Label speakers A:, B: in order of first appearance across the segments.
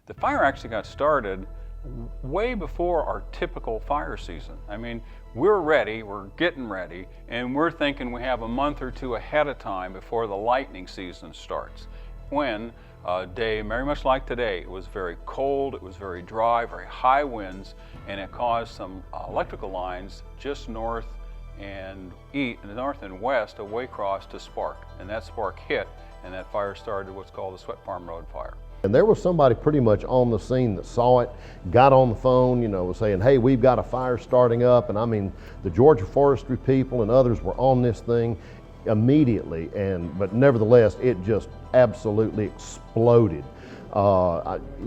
A: The fire actually got started way before our typical fire season. I mean, we're ready, we're getting ready, and we're thinking we have a month or two ahead of time before the lightning season starts. When a day very much like today, it was very cold, it was very dry, very high winds, and it caused some electrical lines just north and west of Waycross to spark. And that spark hit, and that fire started what's called the Sweat Farm Road fire.
B: And there was somebody pretty much on the scene that saw it, got on the phone, was saying, hey, we've got a fire starting up. And I mean, the Georgia Forestry people and others were on this thing immediately, but nevertheless, it just absolutely exploded.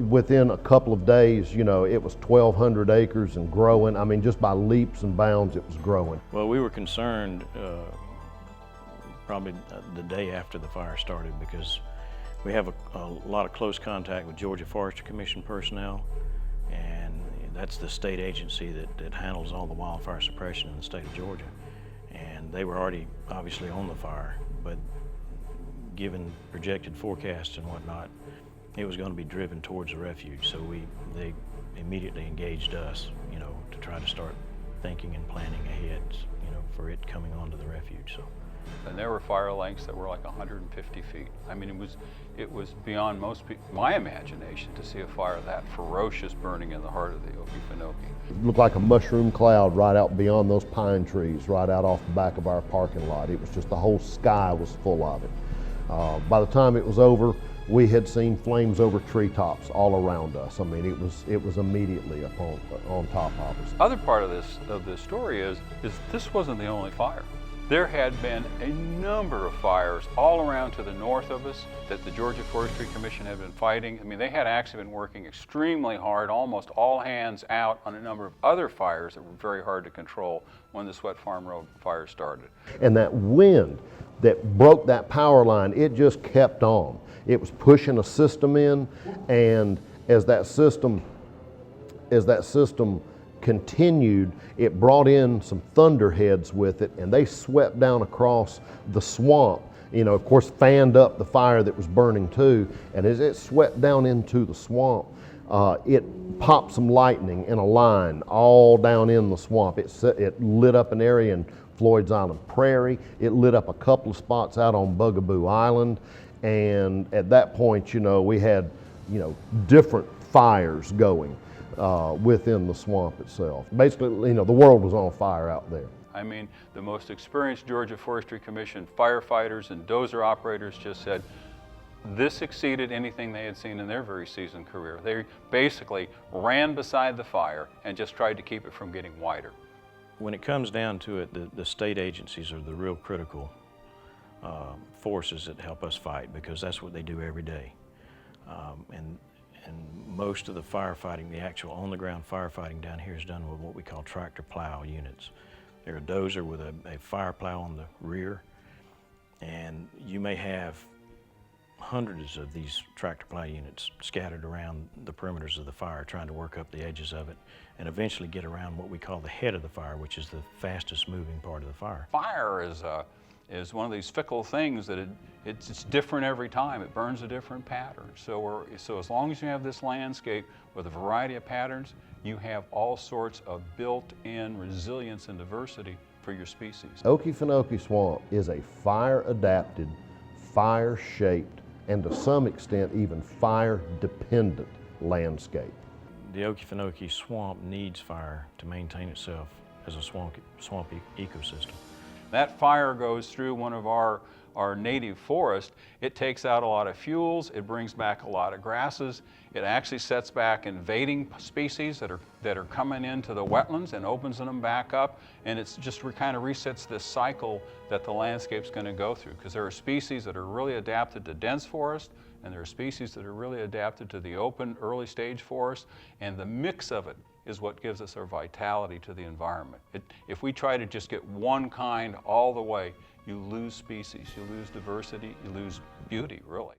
B: Within a couple of days, it was 1,200 acres and growing. I mean, just by leaps and bounds, it was growing.
C: Well, we were concerned probably the day after the fire started, because we have a lot of close contact with Georgia Forestry Commission personnel, and that's the state agency that handles all the wildfire suppression in the state of Georgia. And they were already obviously on the fire, but given projected forecasts and whatnot, it was going to be driven towards the refuge. So they immediately engaged us, to try to start thinking and planning ahead, for it coming onto the refuge. So.
A: And there were fire lengths that were like 150 feet. I mean, it was beyond my imagination to see a fire that ferocious burning in the heart of the Okefenokee.
B: It looked like a mushroom cloud right out beyond those pine trees, right out off the back of our parking lot. It was just, the whole sky was full of it. By the time it was over, we had seen flames over treetops all around us. I mean, it was immediately on top of us.
A: Other part of this story is this wasn't the only fire. There had been a number of fires all around to the north of us that the Georgia Forestry Commission had been fighting. I mean, they had actually been working extremely hard, almost all hands out, on a number of other fires that were very hard to control when the Sweat Farm Road fire started.
B: And that wind that broke that power line, it just kept on. It was pushing a system in, and as that system continued, it brought in some thunderheads with it, and they swept down across the swamp, of course fanned up the fire that was burning too, and as it swept down into the swamp, it popped some lightning in a line all down in the swamp. It lit up an area in Floyd's Island Prairie. It lit up a couple of spots out on Bugaboo Island, and at that point, we had, different fires going within the swamp itself. Basically, the world was on fire out there.
A: I mean, the most experienced Georgia Forestry Commission firefighters and dozer operators just said this exceeded anything they had seen in their very seasoned career. They basically ran beside the fire and just tried to keep it from getting wider.
C: When it comes down to it, the state agencies are the real critical forces that help us fight, because that's what they do every day. And most of the firefighting, the actual on-the-ground firefighting down here, is done with what we call tractor plow units. They're a dozer with a fire plow on the rear, and you may have hundreds of these tractor plow units scattered around the perimeters of the fire, trying to work up the edges of it and eventually get around what we call the head of the fire, which is the fastest moving part of the fire.
A: Fire is one of these fickle things that it's different every time. It burns a different pattern. So as long as you have this landscape with a variety of patterns, you have all sorts of built-in resilience and diversity for your species.
B: Okefenokee Swamp is a fire-adapted, fire-shaped, and to some extent even fire-dependent landscape.
C: The Okefenokee Swamp needs fire to maintain itself as a swampy ecosystem.
A: That fire goes through one of our native forests. It takes out a lot of fuels, it brings back a lot of grasses, it actually sets back invading species that are coming into the wetlands and opens them back up, and it's just kind of resets this cycle that the landscape's going to go through, because there are species that are really adapted to dense forest, and there are species that are really adapted to the open early stage forest, and the mix of it is what gives us our vitality to the environment. If we try to just get one kind all the way, you lose species, you lose diversity, you lose beauty, really.